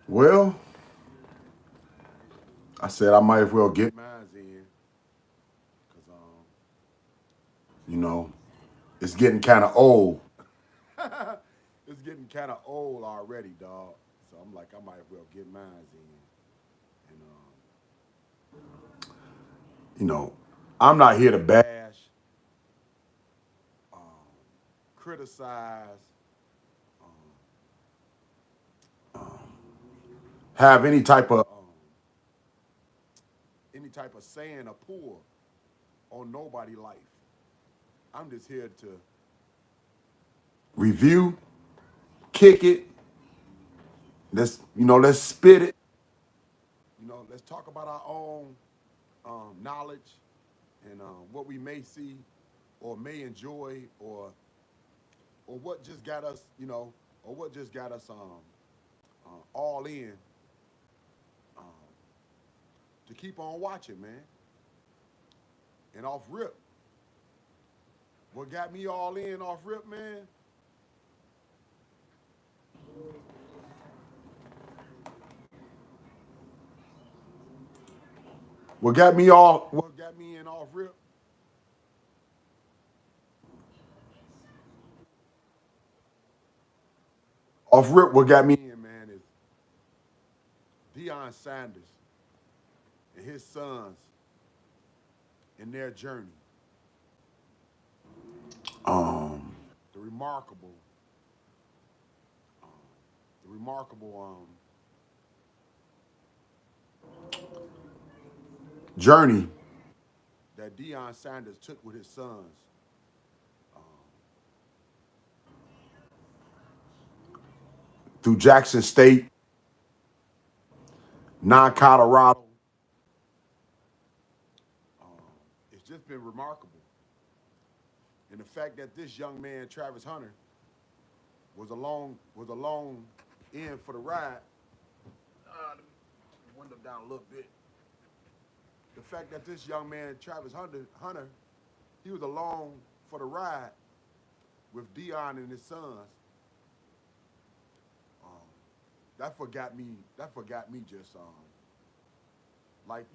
Well, I said I might as well get mine in because you know, it's getting kind of old. It's getting kind of old already, dog. So I'm like, I might as well get mine in. And you know, I'm not here to bash, um, criticize, have any type of saying or pull on nobody' life. I'm just here to review, kick it. Let's spit it. Let's talk about our own knowledge and what we may see or may enjoy or what just got us, or what just got us all in um, to keep on watching, man. And off rip, what got me all in off rip, man? What got me in off rip? Off rip, what got me in, man, is Deion Sanders and his sons and their journey. Um, the remarkable, um, the remarkable journey that Deion Sanders took with his sons um, through Jackson State, non-Colorado. Um, it's just been remarkable. And the fact that this young man, Travis Hunter, was along in for the ride. The window down a little bit. The fact that this young man, Hunter, he was along for the ride with Dion and his sons. Um, that forgot me just like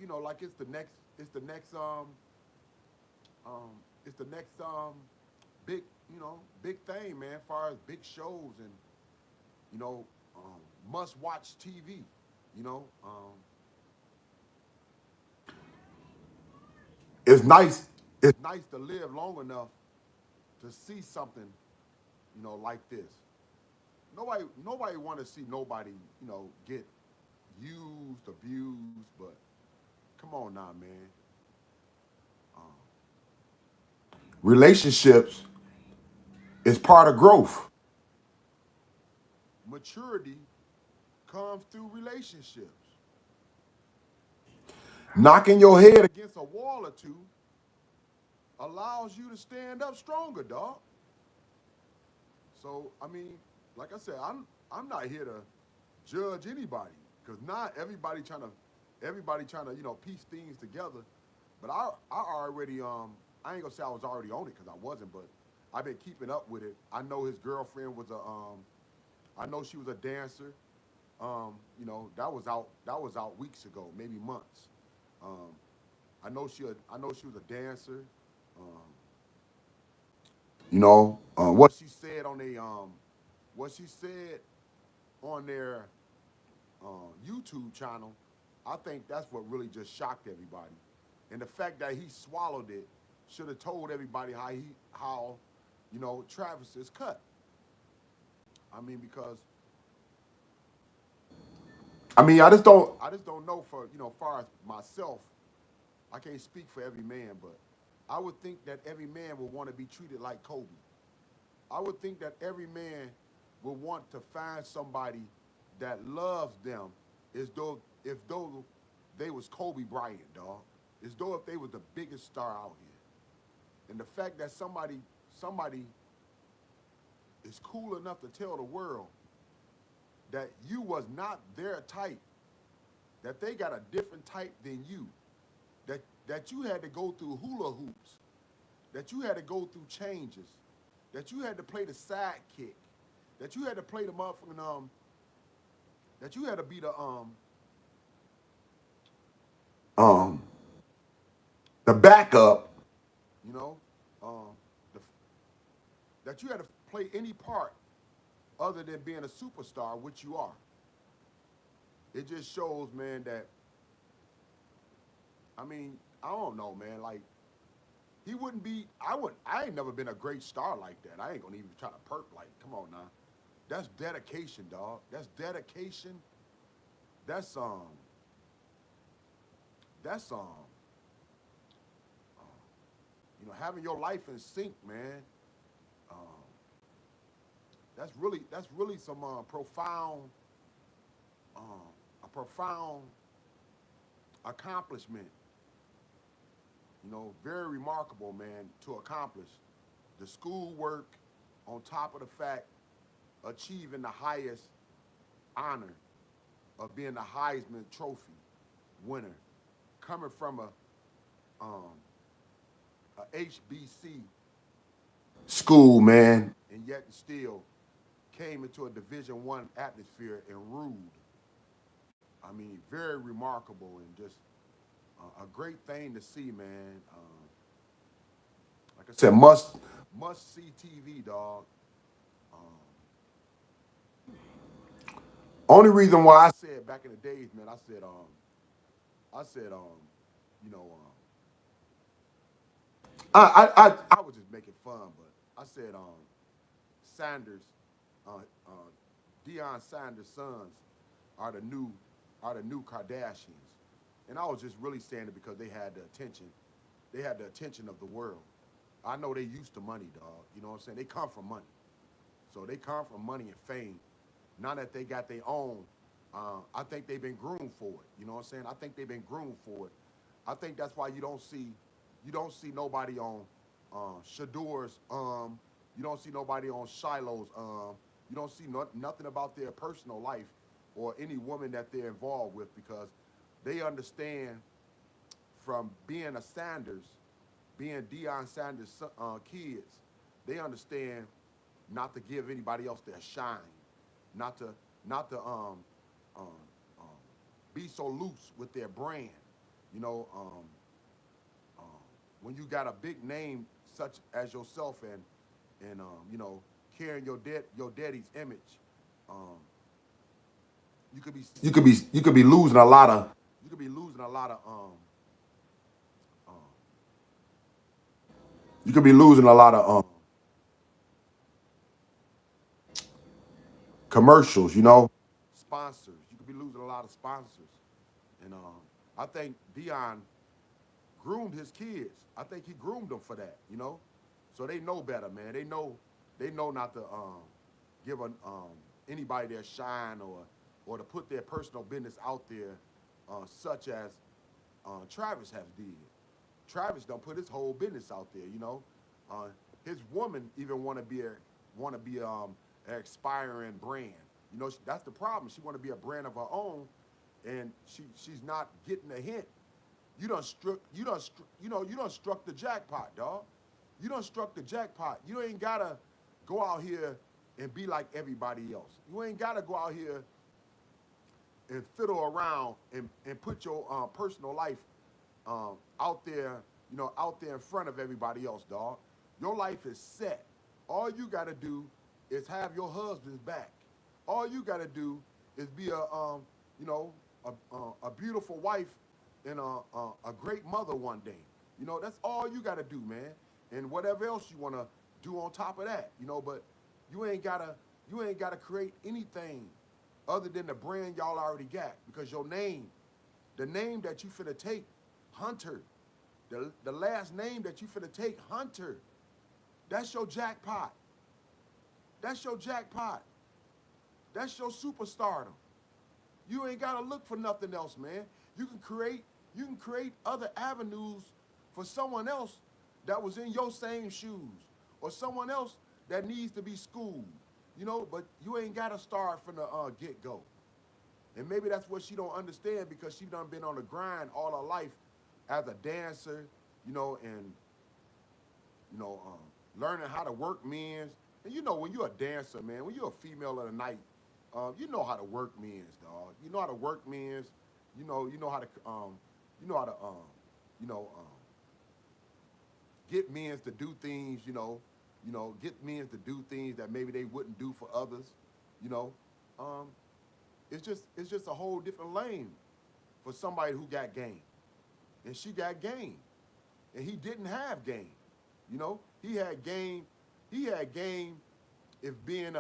um it's the next big big thing, man, as far as big shows and you know must watch TV. You know, it's nice. It's nice to live long enough to see something, like this. Nobody want to see nobody, get used, abused. But come on now, man. Um, Relationships is part of growth. Maturity comes through relationships. Knocking your head against a wall or two allows you to stand up stronger, dog. So I mean, like I said, I'm not here to judge anybody because not everybody trying to piece things together. But I already I ain't gonna say I was already on it because I wasn't, but I've been keeping up with it. I know his girlfriend was a I know she was a dancer. That was out weeks ago, maybe months. Um, I know she was a dancer. Um, what she said on their YouTube channel, I think that's what really just shocked everybody. And the fact that he swallowed it should have told everybody how Travis is cut. I mean, because I just don't know for far as myself. I can't speak for every man, but I would think that every man would want to be treated like Kobe. I would think that every man would want to find somebody that loves them as though if though they was Kobe Bryant, dog. As though if they was the biggest star out here. And the fact that somebody is cool enough to tell the world that you was not their type, that they got a different type than you, that you had to go through hula hoops, that you had to go through changes, that you had to play the sidekick, that you had to play the motherfucking that you had to be um the backup, you know, um the, that you had to play any part other than being a superstar, which you are. It just shows, man, that I mean, I don't know, man. Like he wouldn't be. I ain't never been a great star like that. I ain't gonna even try to perk like. Come on now. That's dedication, dog. That's dedication. That's That's having your life in sync, man. Um, that's really some profound, a profound accomplishment. Very remarkable, man, to accomplish the schoolwork on top of the fact achieving the highest honor of being the Heisman Trophy winner, coming from a HBC school, man, and yet still came into a Division I atmosphere and ruled. I mean, very remarkable and just a great thing to see, man. Like I said, must see TV, dog. Um, Only reason why I said back in the days, man, I said, you know, I was just making fun, but I said, Sanders, uh, uh, Deion Sanders' sons are the new, Kardashians, and I was just really saying it because they had the attention of the world. I know they used to money, dog. You know what I'm saying? They come from money, so they come from money and fame. Now that they got their own, I think they've been groomed for it. You know what I'm saying? I think they've been groomed for it. I think that's why you don't see nobody on Shador's. You don't see nobody on Shiloh's. You don't see nothing about their personal life or any woman that they're involved with because they understand from being a Sanders, being Deion Sanders' kids, they understand not to give anybody else their shine, not to not to um, um, be so loose with their brand. You know, um, when you got a big name such as yourself and carrying your daddy's image, um, you could be losing a lot of you could be losing a lot of um, you could be losing a lot of commercials, sponsors. You could be losing a lot of sponsors. And I think Dion groomed his kids. I think he groomed them for that. So they know better, man. They know not to give anybody their shine or to put their personal business out there, such as Travis has did. Travis don't put his whole business out there. Uh, his woman even want to be an aspiring brand. That's the problem. She want to be a brand of her own, and she's not getting a hint. You done struck the jackpot, dog. You done struck the jackpot. You ain't gotta go out here and be like everybody else. You ain't gotta go out here and fiddle around and put your personal life out there, out there in front of everybody else, dog. Your life is set. All you gotta do is have your husband's back. All you gotta do is be you know, a beautiful wife and a great mother one day. That's all you gotta do, man. And whatever else you wanna do on top of that, but you ain't gotta you ain't gotta create anything other than the brand y'all already got because your name, the name that you finna take, Hunter, the last name that you finna take, Hunter, that's your jackpot. That's your jackpot. That's your superstardom. You ain't gotta look for nothing else, man. You can create other avenues for someone else that was in your same shoes, or someone else that needs to be schooled, but you ain't got to start from the get go. And maybe that's what she don't understand because she done been on the grind all her life as a dancer, and learning how to work men's. And when you're a dancer, man, when you're a female of the night, you know how to work men's, dog. You know how to work men's. You know how to, you know how to, you know, get men's to do things. Get men's to do things that maybe they wouldn't do for others. You know, um, it's just a whole different lane for somebody who got game, and she got game, and he didn't have game. He had game. He had game if being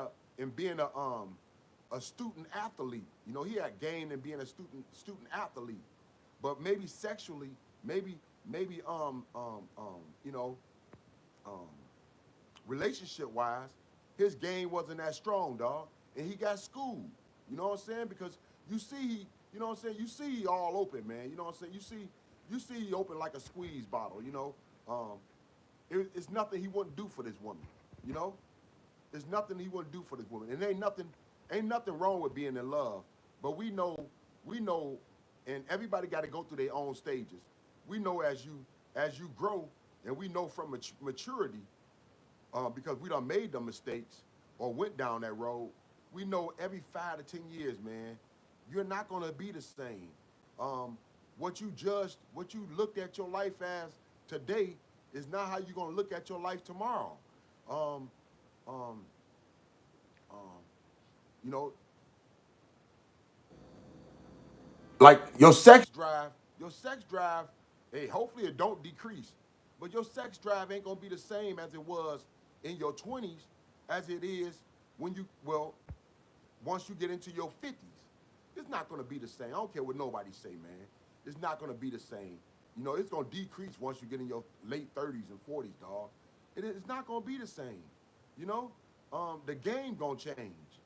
a student athlete. He had game in being a student athlete, but maybe sexually, maybe you know um, relationship wise, his game wasn't that strong, dog, and he got schooled. You know what I'm saying? Because you see, you know what I'm saying. You see, he all open, man. You know what I'm saying. You see, he open like a squeeze bottle. It's nothing he wouldn't do for this woman. You know, there's nothing he wouldn't do for this woman, and ain't nothing wrong with being in love. But we know, and everybody got to go through their own stages. We know as you grow, and we know from maturity, because we done made the mistakes or went down that road. We know every 5 to 10 years, man, you're not gonna be the same. Um, what you looked at your life as today is not how you're gonna look at your life tomorrow. Um, um, um, you know, like your sex drive, hey, hopefully it don't decrease, but your sex drive ain't gonna be the same as it was in your 20s as it is when once you get into your 50s. It's not gonna be the same. I don't care what nobody say, man. It's not gonna be the same. It's gonna decrease once you get in your late 30s and 40s, dog. It's not gonna be the same. You know, the game gonna change,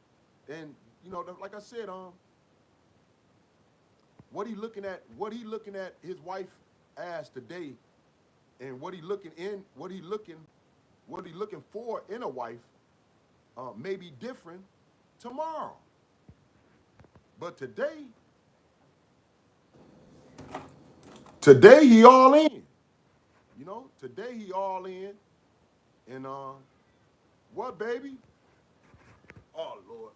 and like I said, what he looking at his wife as today, and what he looking for in a wife, may be different tomorrow. But today he all in. Today he all in, and what, baby? Oh Lord.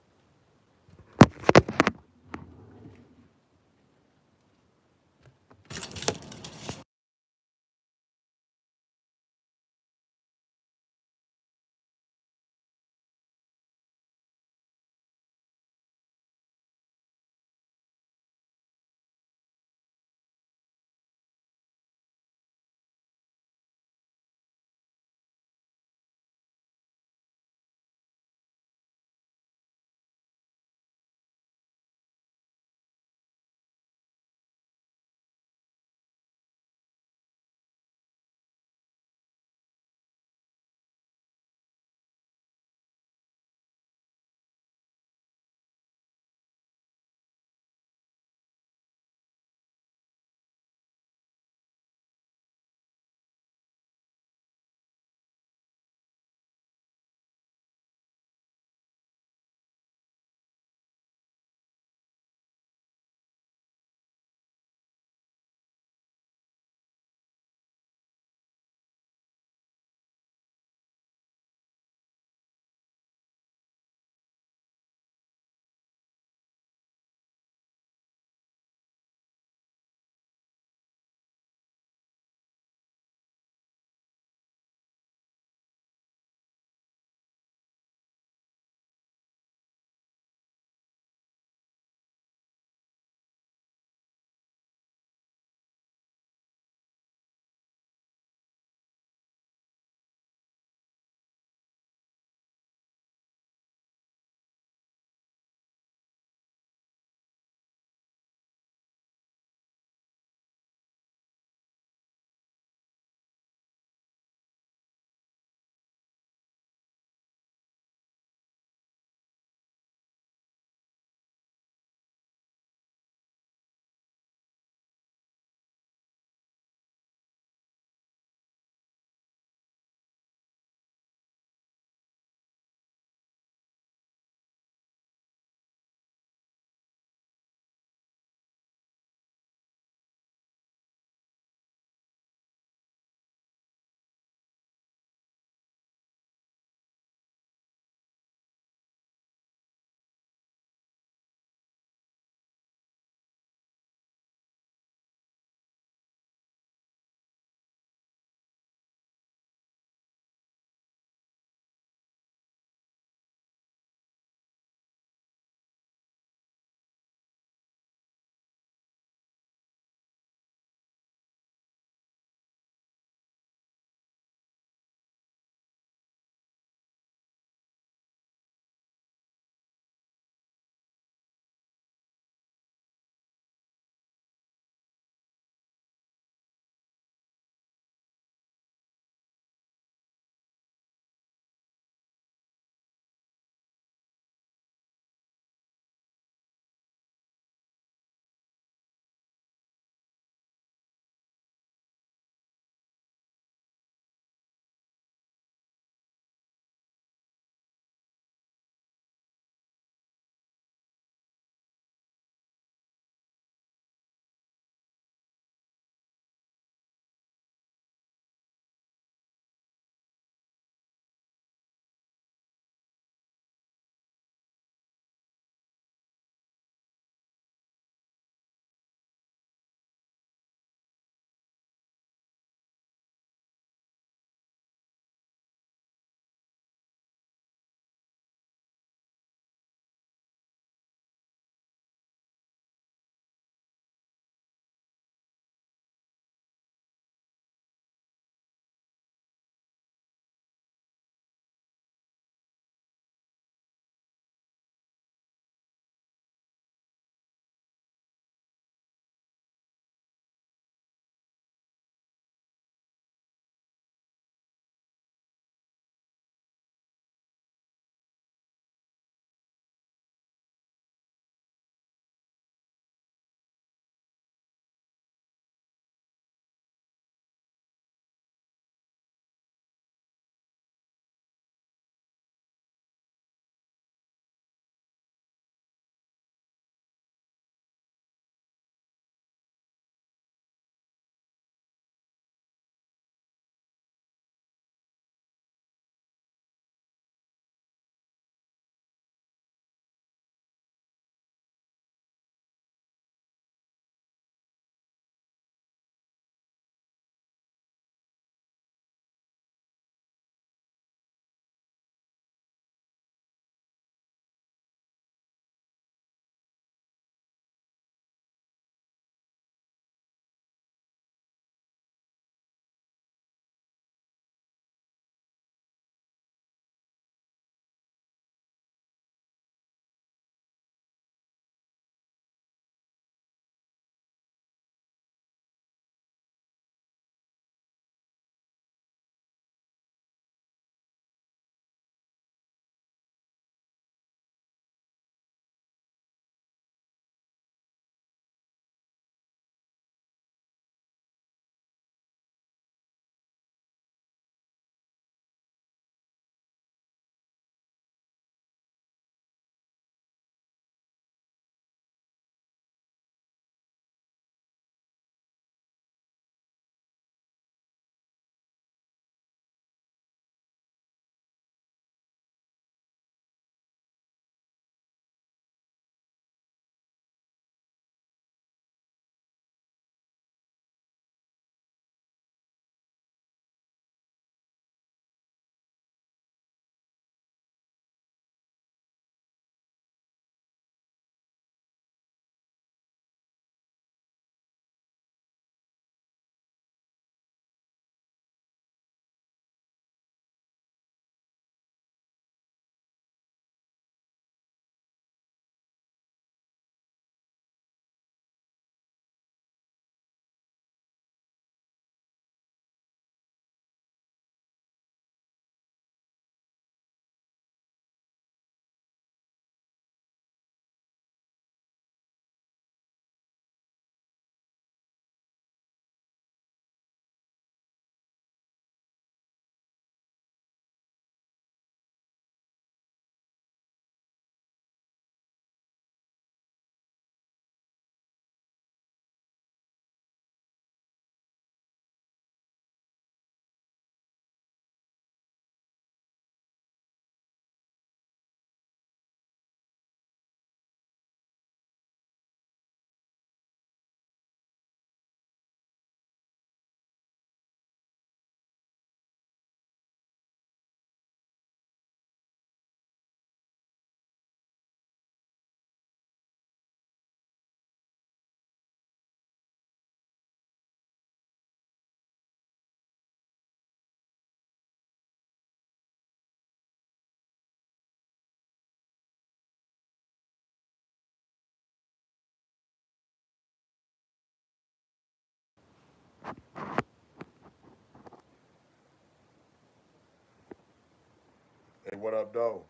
Hey, what up, though?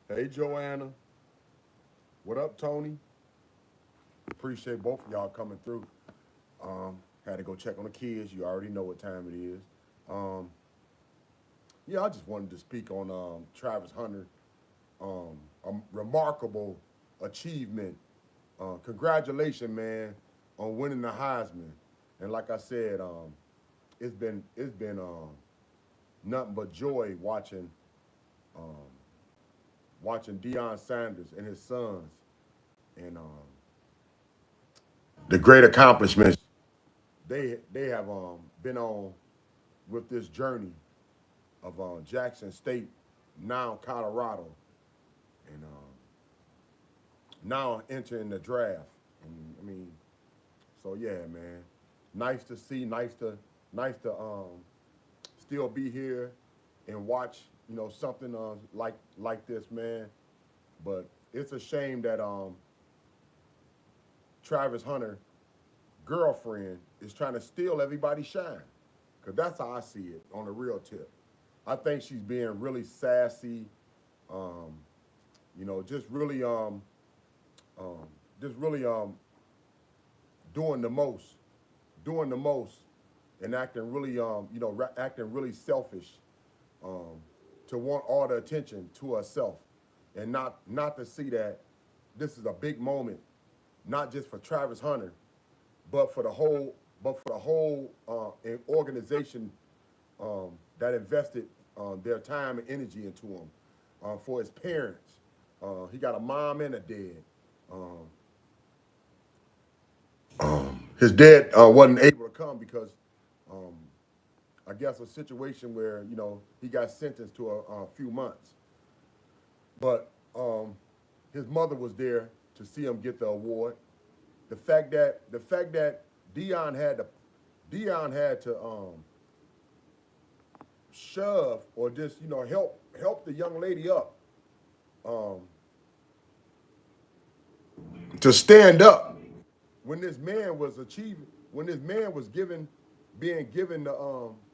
Hey, Joanna. What up, Tony? Appreciate both of y'all coming through. Had to go check on the kids. You already know what time it is. Um, yeah, I just wanted to speak on Travis Hunter. A remarkable achievement. Congratulations, man, on winning the Heisman. And like I said, it's been nothing but joy um, watching Deion Sanders and his sons and the great accomplishments they have been on with this journey of Jackson State, now Colorado, and now entering the draft. And I mean, so yeah, man, nice to see, nice to still be here and watch, something like this, man. But it's a shame that Travis Hunter girlfriend is trying to steal everybody's shine. Cause that's how I see it on the real tip. I think she's being really sassy, um, just really um, just really doing the most, doing the most, and acting really acting really selfish, um, to want all the attention to herself, and not to see that this is a big moment, not just for Travis Hunter, but for the whole organization that invested their time and energy into him. For his parents, he got a mom and a dad. Um, his dad wasn't able to come because um, I guess a situation where he got sentenced to a few months, but his mother was there to see him get the award. The fact that Dion had to Dion had to shove or just help the young lady up um, to stand up when this man was achieving when this man was given being given the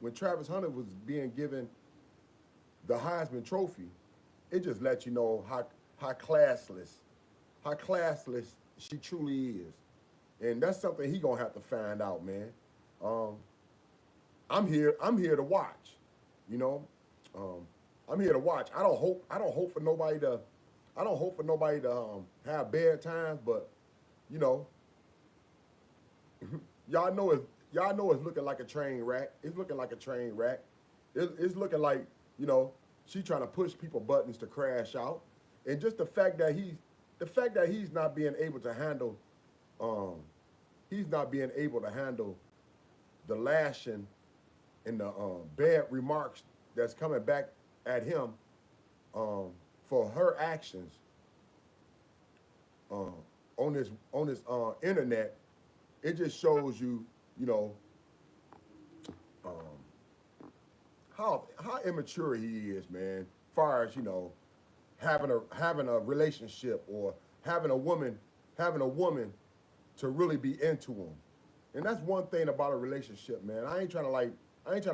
when Travis Hunter was being given the Heisman Trophy. It just lets you know how classless how classless she truly is, and that's something he gonna have to find out, man. Um, I'm here to watch, you know. Um, I'm here to watch. I don't hope for nobody to have bad times, but you know, y'all know it. Y'all know it's looking like a train wreck. It's looking like a train wreck. It's looking like you know she trying to push people buttons to crash out, and just the fact that he's not being able to handle um, he's not being able to handle the lashing and the bad remarks that's coming back at him um, for her actions uh, on this internet. It just shows you, you know, um, how immature he is, man. As far as having a relationship or having a woman having a woman to really be into him. And that's one thing about a relationship, man. I ain't trying to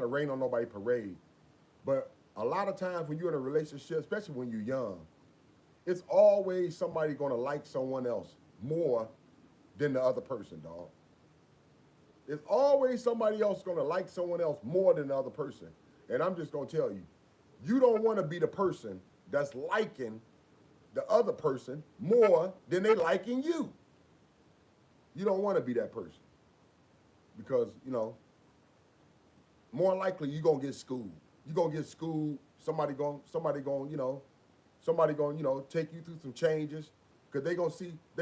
rain on nobody parade. But a lot of times when you're in a relationship, especially when you're young, it's always somebody gonna like someone else more than the other person, dog. It's always somebody else gonna like someone else more than the other person. And I'm just gonna tell you, you don't wanna be the person that's liking the other person more than they liking you. You don't wanna be that person. Because, more likely you're gonna get schooled. You're gonna get schooled, somebody gonna take you through some changes because they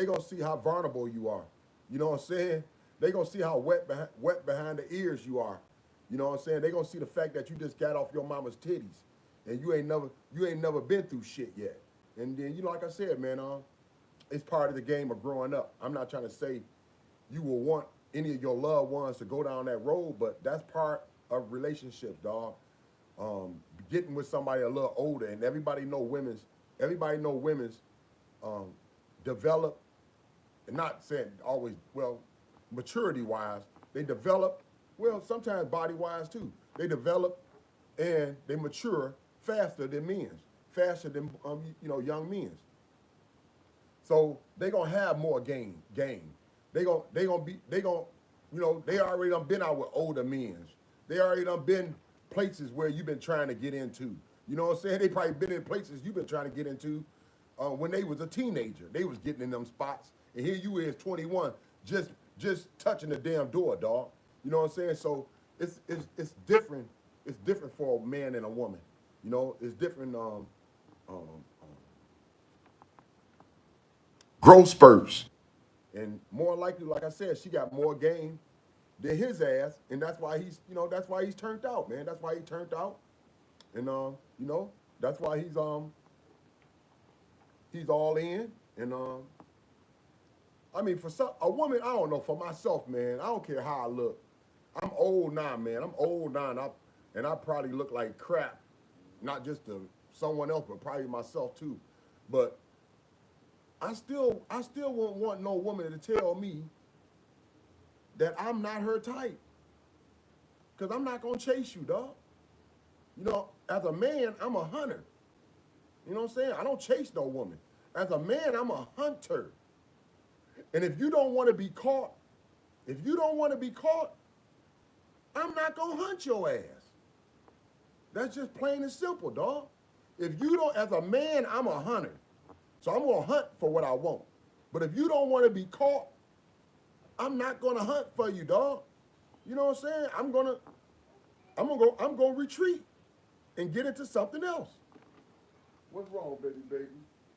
gonna see how vulnerable you are. You know what I'm saying? They gonna see how wet behind the ears you are. You know what I'm saying? They gonna see the fact that you just got off your mama's titties and you ain't never been through shit yet. And then like I said, man, it's part of the game of growing up. I'm not trying to say you will want any of your loved ones to go down that road, but that's part of relationships, dog. Um, Getting with somebody a little older, and everybody know women's um, develop, and not saying always well, maturity wise, they develop well sometimes body wise too. They develop and they mature faster than men's faster than young men's. So they gonna have more game. They already done been out with older men's. They already done been places where you've been trying to get into. You know what I'm saying? They probably been in places you've been trying to get into when they was a teenager. They was getting in them spots, and here you is 21, just touching the damn door, dog. You know what I'm saying? So it's different. It's different for a man and a woman. You know, it's different. Growth spurts, and more likely, like I said, she got more game than his ass, and that's why he's turned out, man. That's why he turned out, and that's why he's all in, and I mean, for a woman, I don't know. For myself, man, I don't care how I look. I'm old now, man. I'm old now, and I probably look like crap, not just to someone else, but probably myself too. But I still won't want no woman to tell me that I'm not her type, cause I'm not gonna chase you, dog. You know, as a man, I'm a hunter. You know what I'm saying? I don't chase no woman. As a man, I'm a hunter. And if you don't want to be caught, I'm not gonna hunt your ass. That's just plain and simple, dog. If you don't, as a man, I'm a hunter. So I'm gonna hunt for what I want. But if you don't want to be caught, I'm not gonna hunt for you, dog. You know what I'm saying? I'm gonna retreat and get into something else. What's wrong, baby?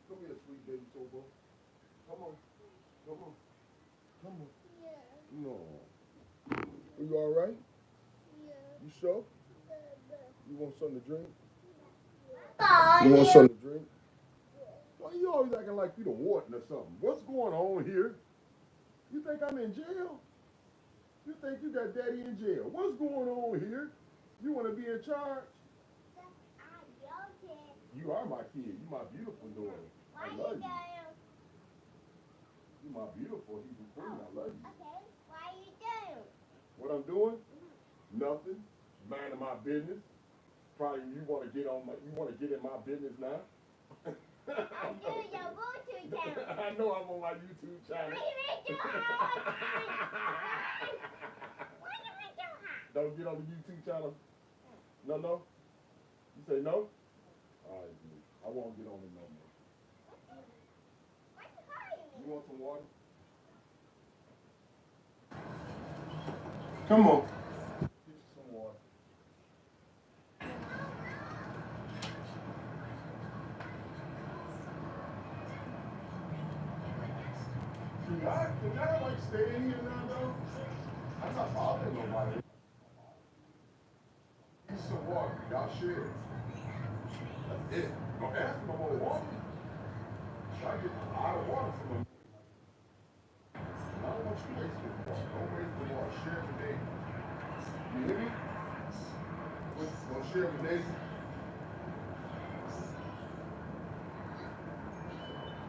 Come here, sweet baby Tobo. Come on. No. Are you all right? You sure? You want something to drink? You want something to drink? Why you always acting like you the warden or something? What's going on here? You think I'm in jail? You think you got daddy in jail? What's going on here? You want to be in charge? You are my kid. You my beautiful daughter. I love you. You my beautiful Hebrew queen. I love you. Okay, why are you doing? What I'm doing? Nothing. Minding my business. Probably you want to get in my business now. I'm doing your YouTube channel. I know I'm on my YouTube channel. Why you make your heart? Why you make your heart? Don't get on the YouTube channel. No. You say no? All right, dude. I won't get on it no more. Why you hurting me? You want some water? Come on. Get you some water. Can y'all like stay in here now though? I'm not bothering nobody. Get some water. Y'all share. That's it. Don't ask for no more water. I get a lot of water from them. I don't want you wasting water. Don't waste the water. Share with Daisy. You hear me? Don't share with Daisy.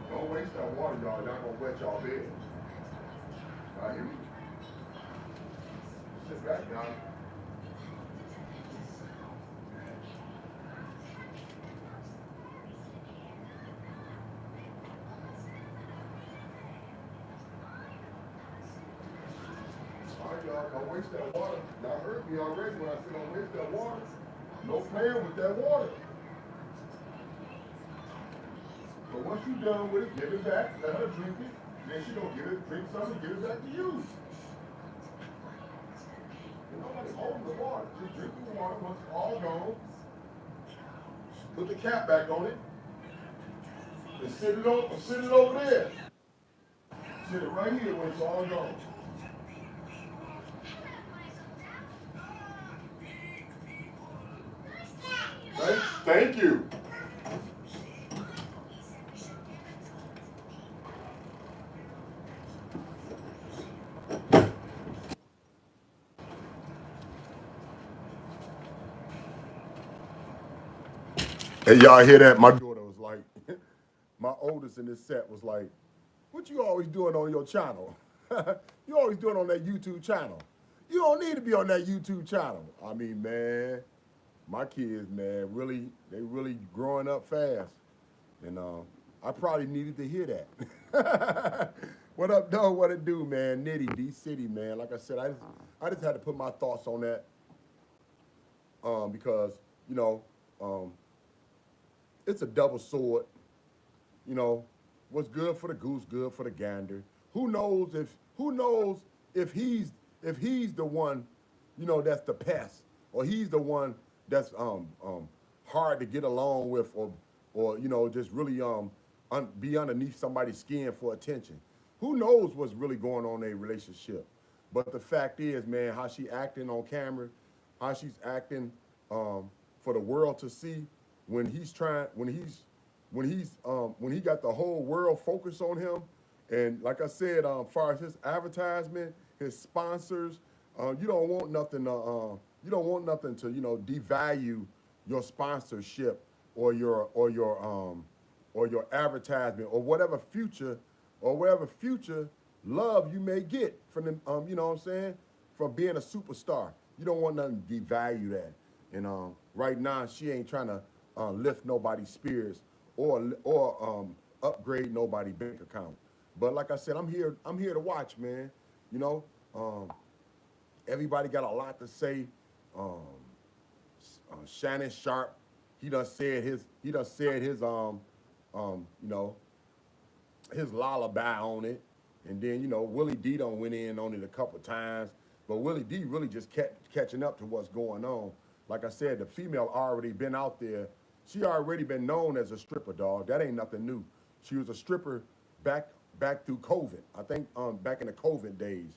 Don't waste that water, y'all. Y'all gonna wet y'all bed. Y'all hear me? Sit back, y'all. Y'all don't waste that water. Y'all heard me already when I said don't waste that water. No playing with that water. But once you're done with it, give it back, let her drink it. Then she gonna drink some and give it back to you. You nobody holding the water. Just drink the water once it's all gone. Put the cap back on it. And sit it over there. Sit it right here when it's all gone. Thank you. Hey, y'all hear that? My daughter was like, my oldest in this set was like, what you always doing on your channel? You always doing on that YouTube channel. You don't need to be on that YouTube channel. I mean, man, my kids, man, really, they really growing up fast. And I probably needed to hear that. What up, though? What it do, man? Nitty D City, man. Like I said, I just had to put my thoughts on that because you know um, it's a double sword. You know, what's good for the goose, good for the gander. Who knows if he's the one, that's the pest, or he's the one that's hard to get along with, or just really be underneath somebody's skin for attention. Who knows what's really going on in a relationship? But the fact is, man, how she acting on camera, how she's acting for the world to see when he's trying when he got the whole world focused on him, and like I said, far as his advertisement, his sponsors, you don't want nothing to devalue your sponsorship or your advertisement or whatever future love you may get from them. You know what I'm saying? From being a superstar, you don't want nothing to devalue that. And right now, she ain't trying to lift nobody's spirits or upgrade nobody's bank account. But like I said, I'm here to watch, man. You know, um, everybody got a lot to say. Um, Shannon Sharp, he done said his you know his lullaby on it, and then Willie D done went in on it a couple times, but Willie D really just kept catching up to what's going on. Like I said, the female already been out there. She already been known as a stripper, dog. That ain't nothing new. She was a stripper back back through COVID. I think back in the COVID days,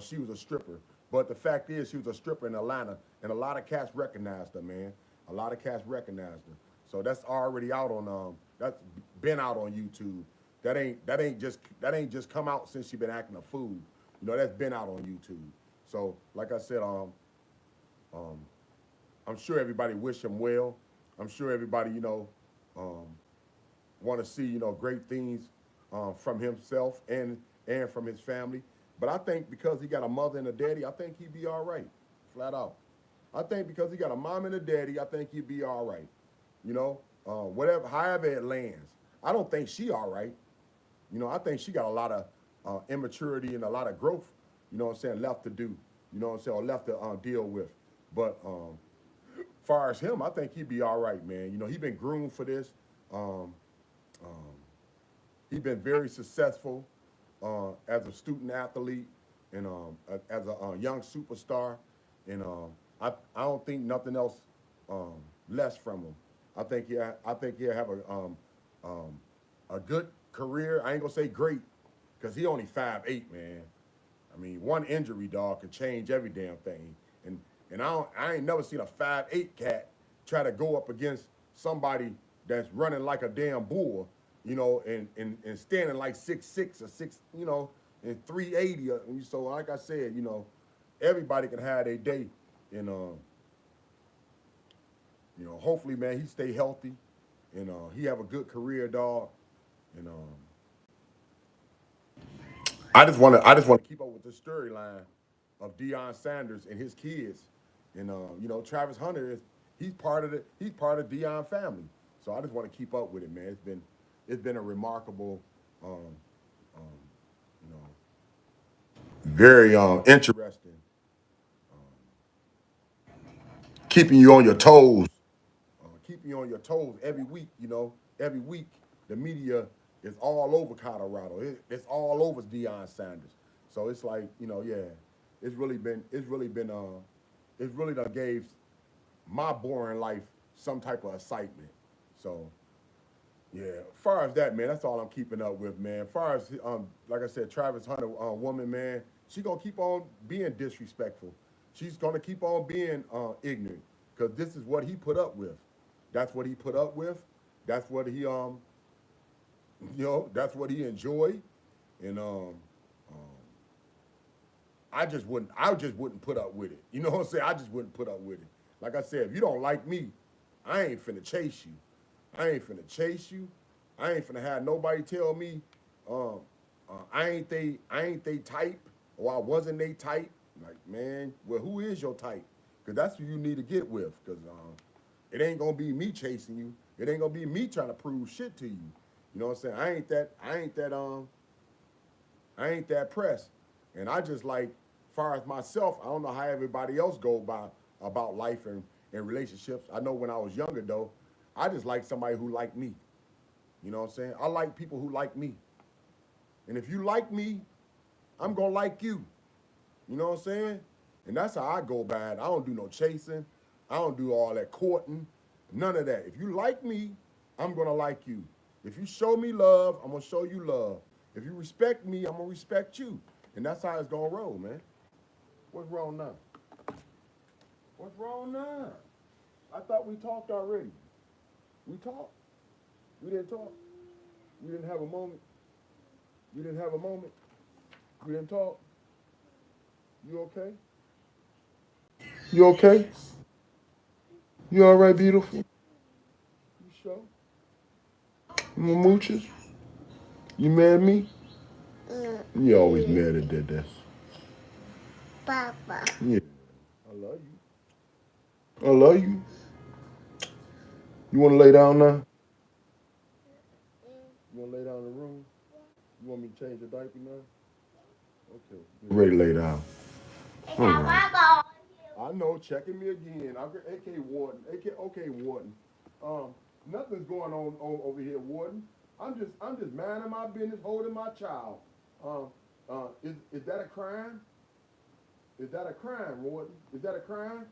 she was a stripper. But the fact is, she was a stripper in Atlanta, and a lot of cats recognized her, man. A lot of cats recognized her. So that's already out on that's been out on YouTube. That ain't just come out since she been acting a fool. That's been out on YouTube. So like I said, um, I'm sure everybody wish him well. I'm sure everybody um, want to see great things from himself and from his family. But I think because he got a mother and a daddy, I think he'd be all right, flat out. I think because he got a mom and a daddy, I think he'd be all right. Whatever, however it lands. I don't think she all right. I think she got a lot of immaturity and a lot of growth. What I'm saying, left to do. What I'm saying, or left to deal with. But far as him, I think he'd be all right, man. He been groomed for this. Um, um, he been very successful as a student athlete and as a young superstar. And I don't think nothing else um, less from him. I think he'll have um, a good career. I ain't gonna say great because he only 5'8", man. I mean, one injury, dog, can change every damn thing. And I ain't never seen a 5'8" cat try to go up against somebody that's running like a damn bull, and standing like 6'6" or and 380. So like I said, everybody can have their day, and hopefully, man, he stay healthy, and he have a good career, dog, and I just want to keep up with the storyline of Deion Sanders and his kids, and Travis Hunter he's part of Deion family, so I just want to keep up with it, man. It's been a remarkable, um, um, you know, very interesting, keeping you on your toes, keeping you on your toes every week. Every week the media is all over Colorado. It's all over Deion Sanders. So it's like yeah, it's really done gave my boring life some type of excitement. So yeah, as far as that, man, that's all I'm keeping up with, man. As far as like I said, Travis Hunter, woman, man, she gonna keep on being disrespectful. She's gonna keep on being ignorant, because this is what he put up with. That's what he put up with. That's what he that's what he enjoyed, and I just wouldn't put up with it. You know what I'm saying? I just wouldn't put up with it. Like I said, if you don't like me, I ain't finna chase you. I ain't finna chase you. I ain't finna have nobody tell me um, I ain't they type, or I wasn't they type. Like, man, well, who is your type? Because that's who you need to get with. Because It ain't gonna be me chasing you. It ain't gonna be me trying to prove shit to you. You know what I'm saying? I ain't that pressed. And I just like, far as myself, I don't know how everybody else go about life and relationships. I know when I was younger though, I just like somebody who like me. You know what I'm saying? I like people who like me. And if you like me, I'm gonna like you. You know what I'm saying? And that's how I go by it. I don't do no chasing. I don't do all that courting. None of that. If you like me, I'm gonna like you. If you show me love, I'm gonna show you love. If you respect me, I'm gonna respect you. And that's how it's gonna roll, man. What's wrong now? What's wrong now? I thought we talked already. We talked. We didn't talk. We didn't have a moment. We didn't have a moment. We didn't talk. You okay? You okay? You all right, beautiful? You sure? You want mooches? You mad at me? You always mad at that. Papa. Yeah. I love you. I love you. You want to lay down now? You want to lay down in the room? You want me to change the diaper now? Okay. Get ready to lay down. All right. I know. Checking me again. I'm AK Warden. AK. Okay, Warden. Um, nothing's going on over here, Warden. I'm just minding my business, holding my child. Um, is that a crime? Is that a crime, Warden? Is that a crime?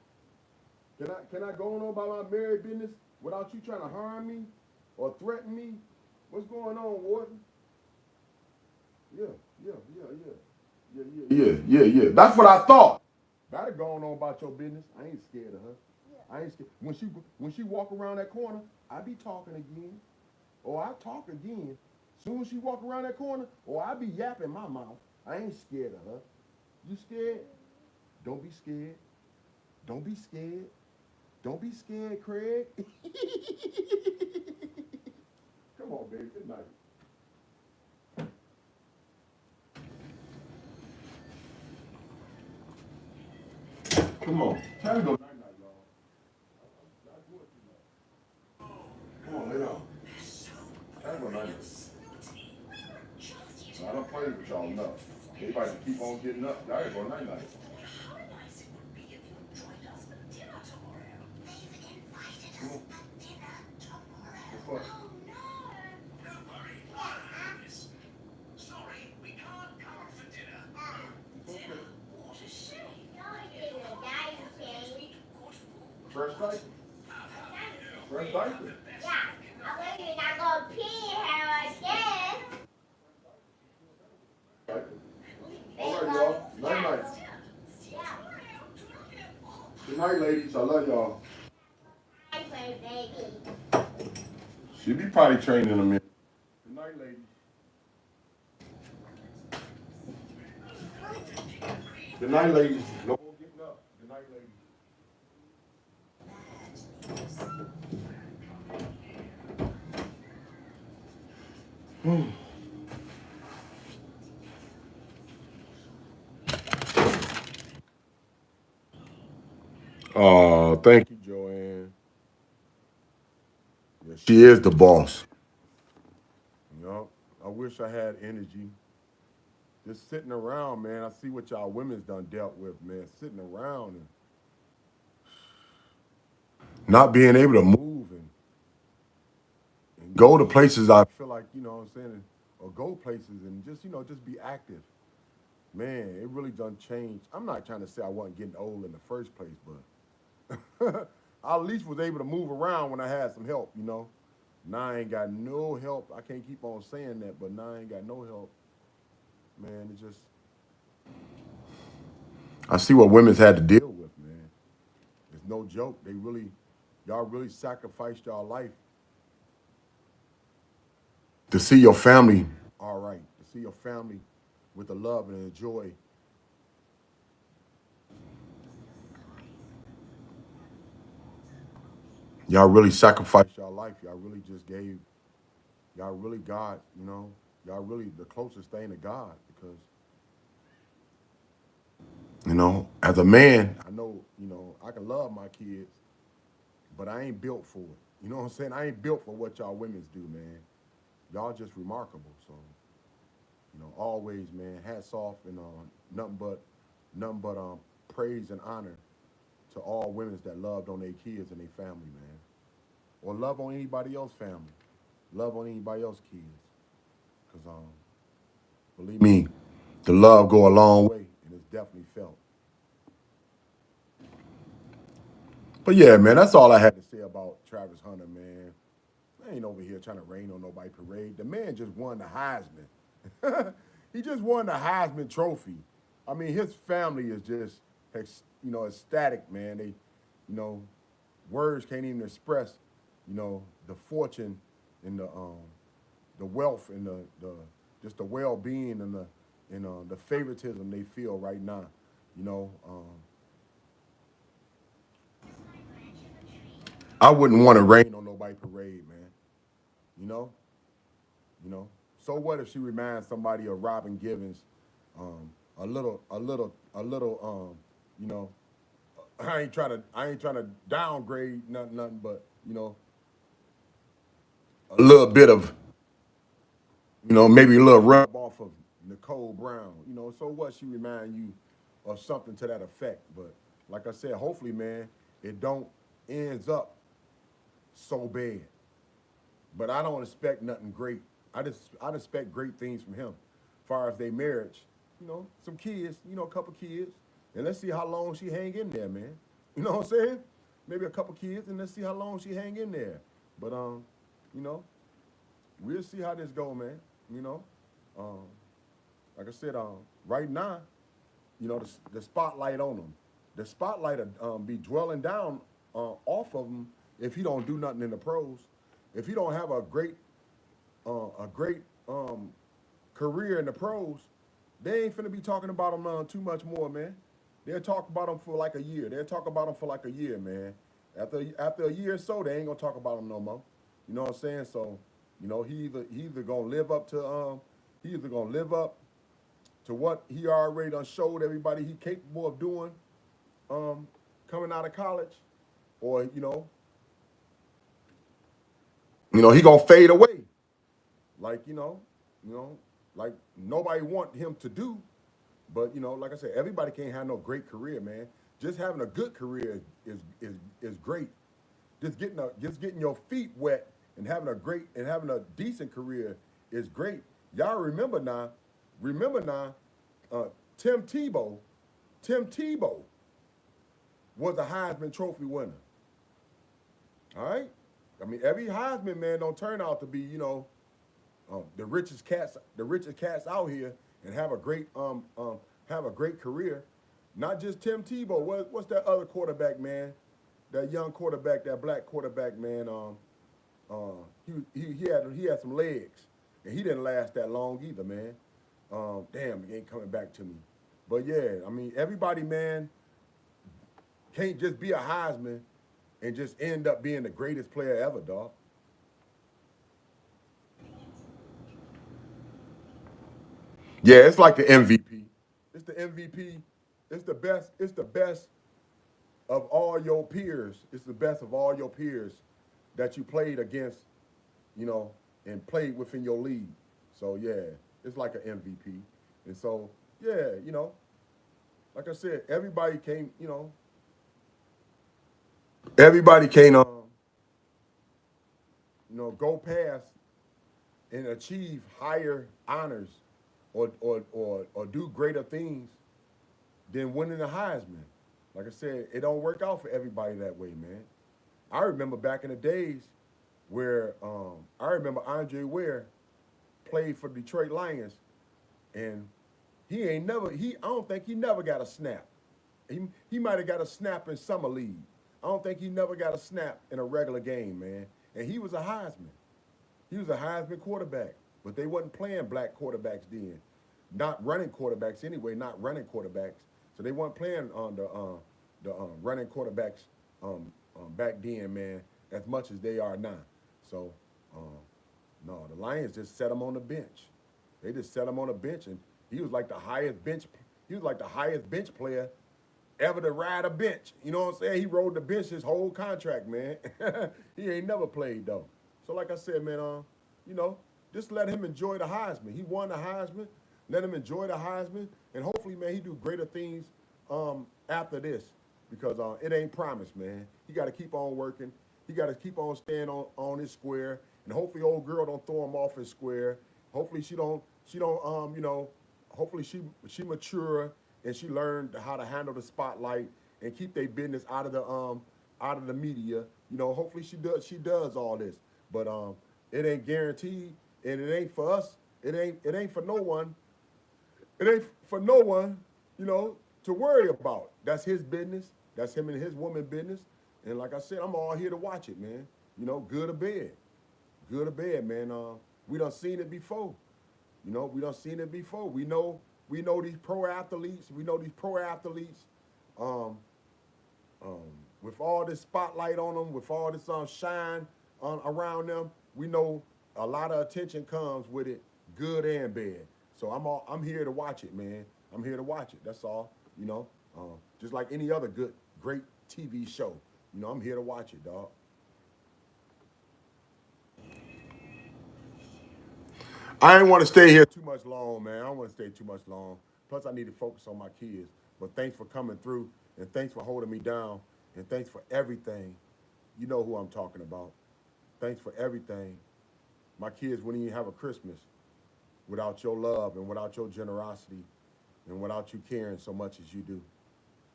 Can I go on about my married business without you trying to harm me or threaten me? What's going on, Warden? Yeah, yeah, yeah, yeah. Yeah. That's what I thought. Gotta go on about your business. I ain't scared of her. I ain't scared. When she walk around that corner, I be talking again. Or I talk again. Soon as she walk around that corner, or I be yapping my mouth. I ain't scared of her. You scared? Don't be scared. Don't be scared. Don't be scared, Craig. Come on, baby. Good night. Come on. Time to go night night, y'all. Not doing too much. Come on, lay down. Time to go night night. I don't play with y'all enough. Everybody keep on getting up. Y'all gotta go night night. Come on. What's what? Fresh diaper. Fresh diaper. Yeah, I bet you're not gonna pee in her again. All right, y'all. Night night. Good night, ladies. I love y'all. Hi, baby. She be potty trained in a minute. Good night, ladies. Good night, ladies. No more getting up. Good night, ladies. Oh, thank you, Joanne. Yeah, she is the boss. You know, I wish I had energy. Just sitting around, man. I see what y'all women's done dealt with, man. Sitting around and not being able to move and go to places I feel like, you know what I'm saying, or go places and just, just be active. Man, it really done changed. I'm not trying to say I wasn't getting old in the first place, but I at least was able to move around when I had some help, you know. Now I ain't got no help. I can't keep on saying that, but now I ain't got no help. Man, it just, I see what women's had to deal with, man. It's no joke. Y'all really sacrificed y'all life to see your family all right, to see your family with the love and the joy. Y'all really sacrificed y'all life. Y'all really just gave, y'all really God, y'all really the closest thing to God because, as a man, I know, I can love my kids, but I ain't built for it. You know what I'm saying? I ain't built for what y'all women's do, man. Y'all just remarkable. So, always, man, hats off and nothing but praise and honor to all women that loved on their kids and their family, man. Or love on anybody else family. Love on anybody else kids. Cause believe me, the love go a long way and it's definitely felt. But yeah, man, that's all I had to say about Travis Hunter, man. I ain't over here trying to rain on nobody parade. The man just won the Heisman. He just won the Heisman Trophy. I mean, his family is just, ecstatic, man. They, you know, words can't even express, the fortune and the wealth and the just the well-being and the favoritism they feel right now. You know, I wouldn't want to rain on nobody parade, man. You know, you know. So what if she reminds somebody of Robin Givens, you know. I ain't trying to downgrade nothing, but a little bit of, maybe a little rub off of Nicole Brown. So what she remind you of something to that effect. But like I said, hopefully, man, it don't ends up so bad. But I don't expect nothing great. I expect great things from him. As far as their marriage, some kids, a couple kids, and let's see how long she hang in there, man. You know what I'm saying? Maybe a couple kids, and let's see how long she hang in there. But you know, we'll see how this go, man. You know, um, like I said, right now, the spotlight on him. The spotlight be dwelling down off of him if he don't do nothing in the pros. If he don't have a great career in the pros, they ain't finna be talking about him too much more, man. They'll talk about him for like a year. They'll talk about him for like a year, man. After a year or so, they ain't gonna talk about him no more. You know what I'm saying? So, he either gonna live up to what he already done showed everybody he capable of doing um, coming out of college, or he gonna fade away, like you know, like nobody want him to do. But like I said, everybody can't have no great career, man. Just having a good career is great. Just getting your feet wet and having a decent career is great. Y'all remember now? Remember now? Uh, Tim Tebow. Tim Tebow was a Heisman Trophy winner. All right. I mean, every Heisman man don't turn out to be the richest cats out here and have a great career. Not just Tim Tebow. What's that other quarterback, man? That young quarterback, that black quarterback, man. He had some legs, and he didn't last that long either, man. Damn, he ain't coming back to me. But yeah, I mean, everybody, man, can't just be a Heisman and just end up being the greatest player ever, dog. Yeah, it's like the MVP. It's the MVP. It's the best. It's the best of all your peers. It's the best of all your peers that you played against, you know, and played within your league. So yeah, it's like an MVP. And so yeah, like I said, everybody can't go past and achieve higher honors or do greater things than winning the Heisman. Like I said, it don't work out for everybody that way, man. I remember back in the days where I remember Andre Ware played for Detroit Lions, and I don't think he never got a snap. He might have got a snap in summer league. I don't think he never got a snap in a regular game, man. And he was a Heisman. He was a Heisman quarterback, but they wasn't playing black quarterbacks then. Not running quarterbacks anyway, not running quarterbacks. So they weren't playing on the running quarterbacks back then, man, as much as they are now. So um, no, the Lions just set him on the bench. They just set him on the bench, and he was like the highest bench. He was like the highest bench player ever to ride a bench. You know what I'm saying? He rode the bench his whole contract, man. He ain't never played though. So like I said, man, you know, just let him enjoy the Heisman. He won the Heisman. Let him enjoy the Heisman, and hopefully, man, he do greater things after this because it ain't promised, man. He got to keep on working. He got to keep on staying on his square, and hopefully, old girl don't throw him off his square. Hopefully, she don't you know, hopefully she mature and she learned how to handle the spotlight and keep their business out of the media. You know, hopefully she does all this, but it ain't guaranteed, and it ain't for us. It ain't for no one. It ain't for no one, you know, to worry about. That's his business. That's him and his woman business. And like I said, I'm all here to watch it, man. You know, good or bad. Good or bad, man. We done seen it before. You know, we done seen it before. We know these pro athletes. We know these pro athletes. Um, um, with all this spotlight on them, with all this shine around them, we know a lot of attention comes with it, good and bad. So I'm here to watch it, man. I'm here to watch it. That's all. You know, just like any other great TV show. You know, I'm here to watch it, dog. I ain't want to stay here too much long, man. I don't want to stay too much long. Plus, I need to focus on my kids. But thanks for coming through, and thanks for holding me down, and thanks for everything. You know who I'm talking about. Thanks for everything. My kids wouldn't even have a Christmas without your love and without your generosity and without you caring so much as you do.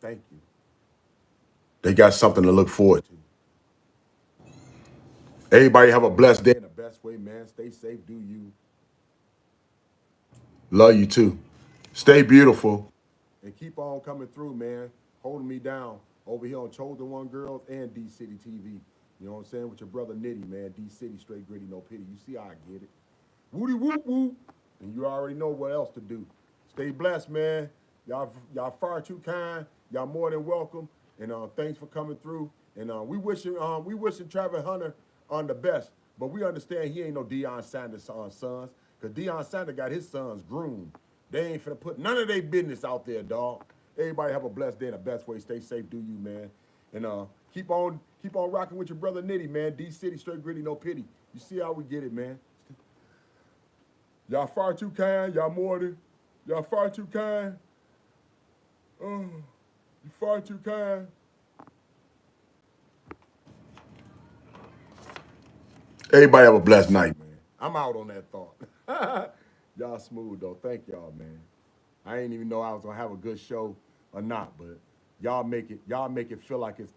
Thank you. They got something to look forward to. Everybody have a blessed day in the best way, man. Stay safe. Do you. Love you too. Stay beautiful and keep on coming through, man. Holding me down over here on Chosen One Girls and D City TV. You know what I'm saying? With your brother Nitty, man. D City, straight gritty, no pity. You see how I get it. Woody whoop whoop. And you already know what else to do. Stay blessed, man. Y'all far too kind. Y'all more than welcome. And thanks for coming through. And we wishing Travis Hunter on the best. But we understand he ain't no Deion Sanders sons. Cause Deion Sanders got his sons groomed. They ain't finna put none of their business out there, dog. Everybody have a blessed day in the best way. Stay safe, do you, man. And keep on rocking with your brother Nitty, man. D City, straight gritty, no pity. You see how we get it, man. Y'all far too kind. Y'all far too kind. Oh, you far too kind. Everybody have a blessed night, man. I'm out on that thought. Y'all smooth though. Thank y'all, man. I ain't even know I was gonna have a good show or not, but y'all make it feel like it's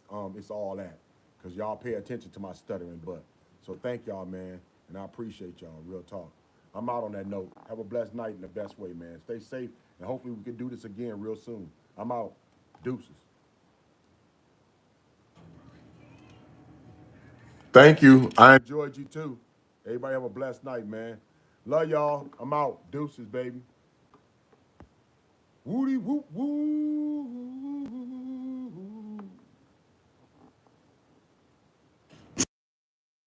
all that. Cause y'all pay attention to my stuttering butt. So thank y'all, man. And I appreciate y'all. Real talk. I'm out on that note. Have a blessed night in the best way, man. Stay safe, and hopefully we can do this again real soon. I'm out. Deuces. Thank you. I enjoyed you too. Everybody have a blessed night, man. Love y'all. I'm out. Deuces, baby. Woody whoop whoop.